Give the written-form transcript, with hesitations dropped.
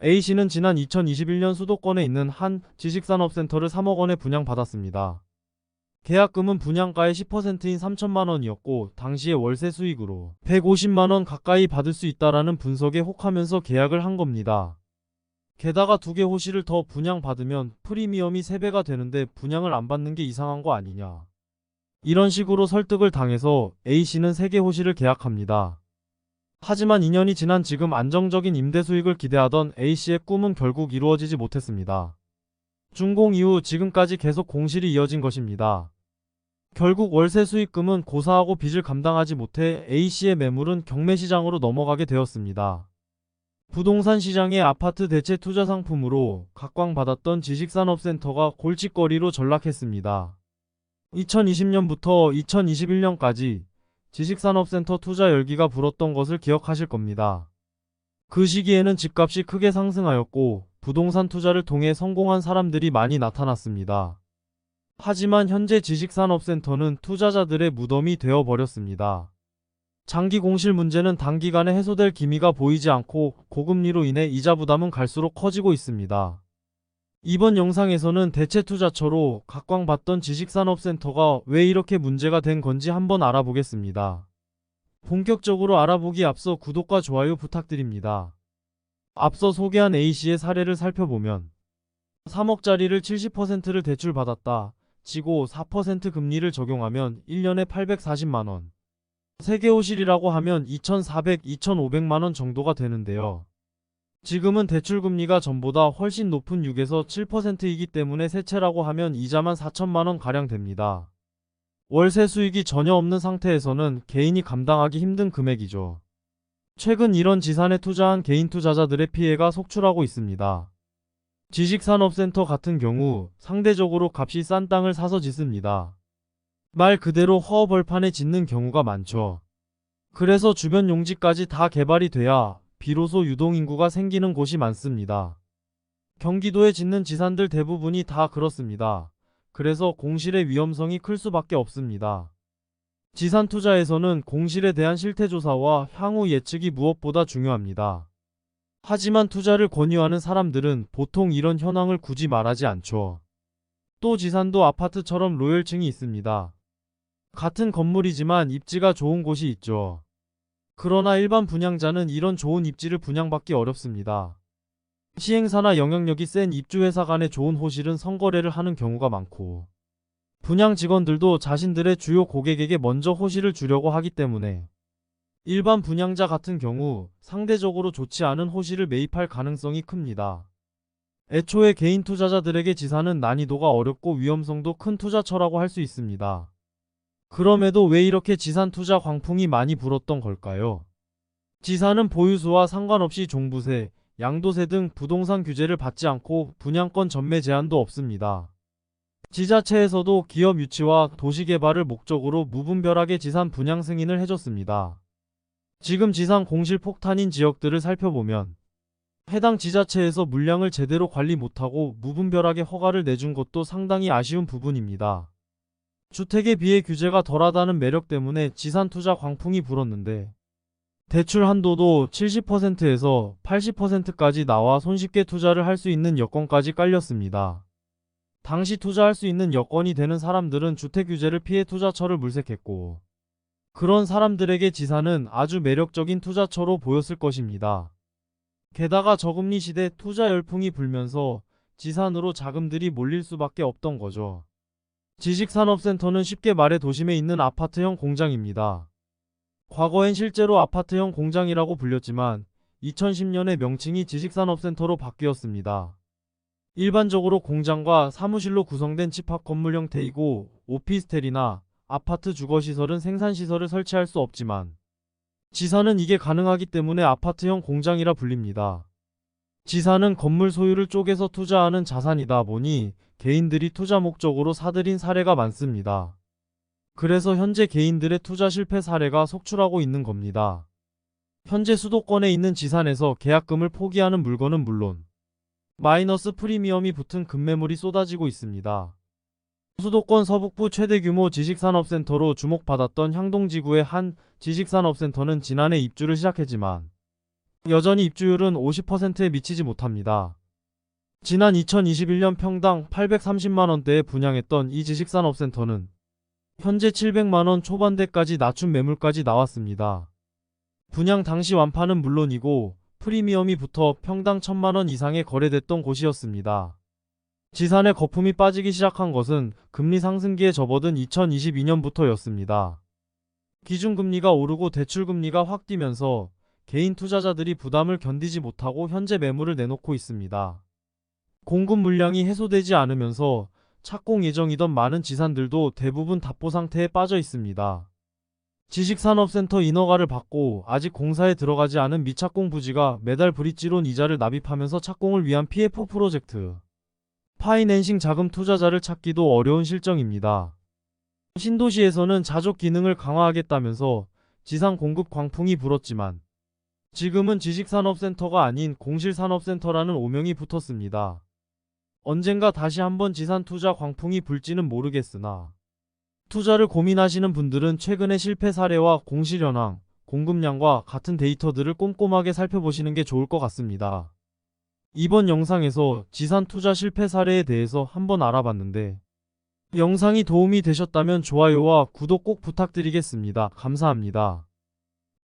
A씨는 지난 2021년 수도권에 있는 한 지식산업센터를 3억 원에 분양받았습니다. 계약금은 분양가의 10%인 3천만 원이었고 당시의 월세 수익으로 150만 원 가까이 받을 수 있다라는 분석에 혹하면서 계약을 한 겁니다. 게다가 2개 호실을 더 분양받으면 프리미엄이 3배가 되는데 분양을 안 받는 게 이상한 거 아니냐. 이런 식으로 설득을 당해서 A씨는 3개 호실을 계약합니다. 하지만 2년이 지난 지금 안정적인 임대 수익을 기대하던 A씨의 꿈은 결국 이루어지지 못했습니다. 준공 이후 지금까지 계속 공실이 이어진 것입니다. 결국 월세 수익금은 고사하고 빚을 감당하지 못해 A씨의 매물은 경매시장으로 넘어가게 되었습니다. 부동산 시장의 아파트 대체 투자 상품으로 각광받았던 지식산업센터가 골칫거리로 전락했습니다. 2020년부터 2021년까지 지식산업센터 투자 열기가 불었던 것을 기억하실 겁니다. 그 시기에는 집값이 크게 상승하였고 부동산 투자를 통해 성공한 사람들이 많이 나타났습니다. 하지만 현재 지식산업센터는 투자자들의 무덤이 되어버렸습니다. 장기 공실 문제는 단기간에 해소될 기미가 보이지 않고 고금리로 인해 이자 부담은 갈수록 커지고 있습니다. 이번 영상에서는 대체 투자처로 각광받던 지식산업센터가 왜 이렇게 문제가 된 건지 한번 알아보겠습니다. 본격적으로 알아보기 앞서 구독과 좋아요 부탁드립니다. 앞서 소개한 A씨의 사례를 살펴보면 3억짜리를 70%를 대출받았다 치고 4% 금리를 적용하면 1년에 840만원, 3개 호실이라고 하면 2,400, 2,500만원 정도가 되는데요. 지금은 대출금리가 전보다 훨씬 높은 6에서 7%이기 때문에 세 채라고 하면 이자만 4천만원 가량 됩니다. 월세 수익이 전혀 없는 상태에서는 개인이 감당하기 힘든 금액이죠. 최근 이런 지산에 투자한 개인 투자자들의 피해가 속출하고 있습니다. 지식산업센터 같은 경우 상대적으로 값이 싼 땅을 사서 짓습니다. 말 그대로 허허벌판에 짓는 경우가 많죠. 그래서 주변 용지까지 다 개발이 돼야 비로소 유동인구가 생기는 곳이 많습니다. 경기도에 짓는 지산들 대부분이 다 그렇습니다. 그래서 공실의 위험성이 클 수밖에 없습니다. 지산 투자에서는 공실에 대한 실태조사와 향후 예측이 무엇보다 중요합니다. 하지만 투자를 권유하는 사람들은 보통 이런 현황을 굳이 말하지 않죠. 또 지산도 아파트처럼 로열층이 있습니다. 같은 건물이지만 입지가 좋은 곳이 있죠. 그러나 일반 분양자는 이런 좋은 입지를 분양받기 어렵습니다. 시행사나 영향력이 센 입주회사 간의 좋은 호실은 선거래를 하는 경우가 많고 분양 직원들도 자신들의 주요 고객에게 먼저 호실을 주려고 하기 때문에 일반 분양자 같은 경우 상대적으로 좋지 않은 호실을 매입할 가능성이 큽니다. 애초에 개인 투자자들에게 지산은 난이도가 어렵고 위험성도 큰 투자처라고 할 수 있습니다. 그럼에도 왜 이렇게 지산 투자 광풍이 많이 불었던 걸까요? 지산은 보유수와 상관없이 종부세, 양도세 등 부동산 규제를 받지 않고 분양권 전매 제한도 없습니다. 지자체에서도 기업 유치와 도시개발을 목적으로 무분별하게 지산 분양 승인을 해줬습니다. 지금 지산 공실 폭탄인 지역들을 살펴보면 해당 지자체에서 물량을 제대로 관리 못하고 무분별하게 허가를 내준 것도 상당히 아쉬운 부분입니다. 주택에 비해 규제가 덜하다는 매력 때문에 지산 투자 광풍이 불었는데 대출 한도도 70%에서 80%까지 나와 손쉽게 투자를 할 수 있는 여건까지 깔렸습니다. 당시 투자할 수 있는 여건이 되는 사람들은 주택 규제를 피해 투자처를 물색했고 그런 사람들에게 지산은 아주 매력적인 투자처로 보였을 것입니다. 게다가 저금리 시대 투자 열풍이 불면서 지산으로 자금들이 몰릴 수밖에 없던 거죠. 지식산업센터는 쉽게 말해 도심에 있는 아파트형 공장입니다. 과거엔 실제로 아파트형 공장이라고 불렸지만 2010년에 명칭이 지식산업센터로 바뀌었습니다. 일반적으로 공장과 사무실로 구성된 집합 건물 형태이고 오피스텔이나 아파트 주거시설은 생산시설을 설치할 수 없지만 지산은 이게 가능하기 때문에 아파트형 공장이라 불립니다. 지산은 건물 소유를 쪼개서 투자하는 자산이다 보니 개인들이 투자 목적으로 사들인 사례가 많습니다. 그래서 현재 개인들의 투자 실패 사례가 속출하고 있는 겁니다. 현재 수도권에 있는 지산에서 계약금을 포기하는 물건은 물론 마이너스 프리미엄이 붙은 급매물이 쏟아지고 있습니다. 수도권 서북부 최대 규모 지식산업센터로 주목받았던 향동지구의 한 지식산업센터는 지난해 입주를 시작했지만 여전히 입주율은 50%에 미치지 못합니다. 지난 2021년 평당 830만원대에 분양했던 이 지식산업센터는 현재 700만원 초반대까지 낮춘 매물까지 나왔습니다. 분양 당시 완파는 물론이고 프리미엄이 붙어 평당 1000만원 이상에 거래됐던 곳이었습니다. 지산의 거품이 빠지기 시작한 것은 금리 상승기에 접어든 2022년부터였습니다. 기준금리가 오르고 대출금리가 확 뛰면서 개인 투자자들이 부담을 견디지 못하고 현재 매물을 내놓고 있습니다. 공급 물량이 해소되지 않으면서 착공 예정이던 많은 지산들도 대부분 답보 상태에 빠져 있습니다. 지식산업센터 인허가를 받고 아직 공사에 들어가지 않은 미착공 부지가 매달 브릿지론 이자를 납입하면서 착공을 위한 PF 프로젝트, 파이낸싱 자금 투자자를 찾기도 어려운 실정입니다. 신도시에서는 자족 기능을 강화하겠다면서 지상 공급 광풍이 불었지만 지금은 지식산업센터가 아닌 공실산업센터라는 오명이 붙었습니다. 언젠가 다시 한번 지산 투자 광풍이 불지는 모르겠으나 투자를 고민하시는 분들은 최근의 실패 사례와 공실 현황, 공급량과 같은 데이터들을 꼼꼼하게 살펴보시는 게 좋을 것 같습니다. 이번 영상에서 지산 투자 실패 사례에 대해서 한번 알아봤는데 영상이 도움이 되셨다면 좋아요와 구독 꼭 부탁드리겠습니다. 감사합니다.